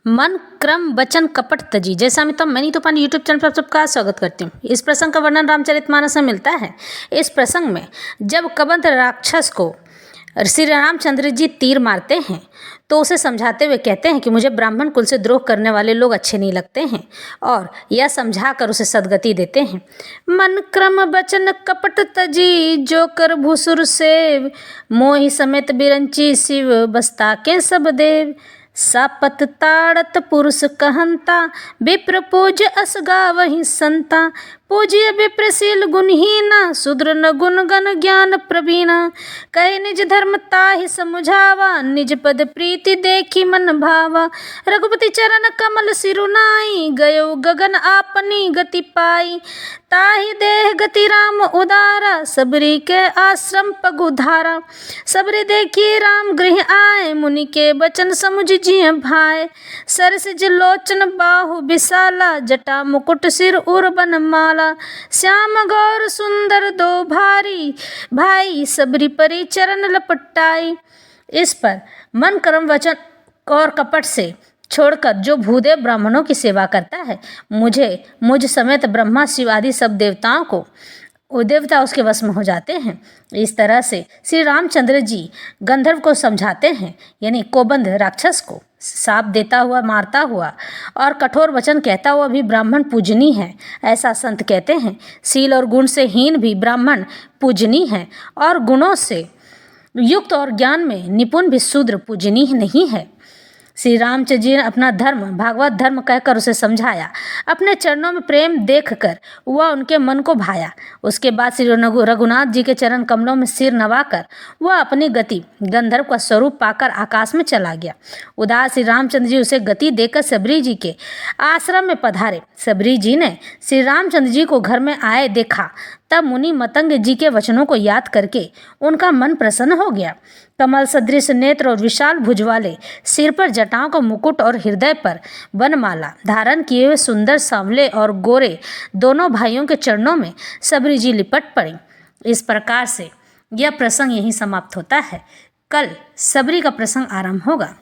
मन क्रम वचन कपट तजी। जैसा मैं नीतू पांडे यूट्यूब चैनल पर सबका स्वागत करती हूँ। इस प्रसंग का वर्णन रामचरितमानस में मिलता है। इस प्रसंग में जब कबंध राक्षस को श्री रामचंद्र जी तीर मारते हैं तो उसे समझाते हुए कहते हैं कि मुझे ब्राह्मण कुल से द्रोह करने वाले लोग अच्छे नहीं लगते हैं, और यह समझाकर उसे सद्गति देते हैं। मन क्रम वचन कपट तजी, जो कर भूसुर सेव, मोहि समेत बिरंची शिव, बस्ता के सब देव। सापत ताड़त पुरुष कहंता, विप्र पूज अस गावहि संता। पूज्य विप्रशील गुणहीना, शूद्र न गुण गण ज्ञान प्रवीणा। कहे निज धर्म ताहि समुझावा, निज पद प्रीति देखी मन भावा। रघुपति चरण कमल सिरुनाई, गयो गगन आपनी गति पाई। ताहि देह गति राम उदारा, सबरी के आश्रम पगुधारा। सबरी देखी राम गृह आए, मुनि के बचन समुझ जिय भाई। सरसिज लोचन बाहु विशाला, जटा मुकुट सिर उर बनमाला। श्याम गौर सुंदर दो भारी, भाई सबरी परी चरण लपटाई। इस पर मन कर्म वचन और कपट से छोड़कर जो भूदेव ब्राह्मणों की सेवा करता है, मुझ समेत ब्रह्मा शिव आदि सब देवताओं को वो देवता उसके वश में हो जाते हैं। इस तरह से श्री रामचंद्र जी गंधर्व को समझाते हैं, यानी कोबंध राक्षस को शाप देता हुआ, मारता हुआ और कठोर वचन कहता हुआ भी ब्राह्मण पूजनीय है, ऐसा संत कहते हैं। शील और गुण से हीन भी ब्राह्मण पूजनीय है, और गुणों से युक्त और ज्ञान में निपुण भी शूद्र पूजनीय नहीं है। श्री रामचंद्र जी ने अपना धर्म भागवत धर्म कहकर उसे समझाया। अपने चरणों में प्रेम देखकर वह उनके मन को भाया। उसके बाद श्री रघुनाथ जी के चरण कमलों में सिर नवाकर वह अपनी गति गंधर्व का स्वरूप पाकर आकाश में चला गया। उदास श्री रामचंद्र जी उसे गति देकर सबरी जी के आश्रम में पधारे। सबरी जी ने श्री रामचंद्र जी को घर में आए देखा, तब मुनि मतंग जी के वचनों को याद करके उनका मन प्रसन्न हो गया। कमल सदृश नेत्र और विशाल भुज वाले, सिर पर जटाओं का मुकुट और हृदय पर वनमाला धारण किए हुए सुंदर सांवले और गोरे दोनों भाइयों के चरणों में सबरी जी लिपट पड़ी। इस प्रकार से यह प्रसंग यहीं समाप्त होता है। कल सबरी का प्रसंग आरंभ होगा।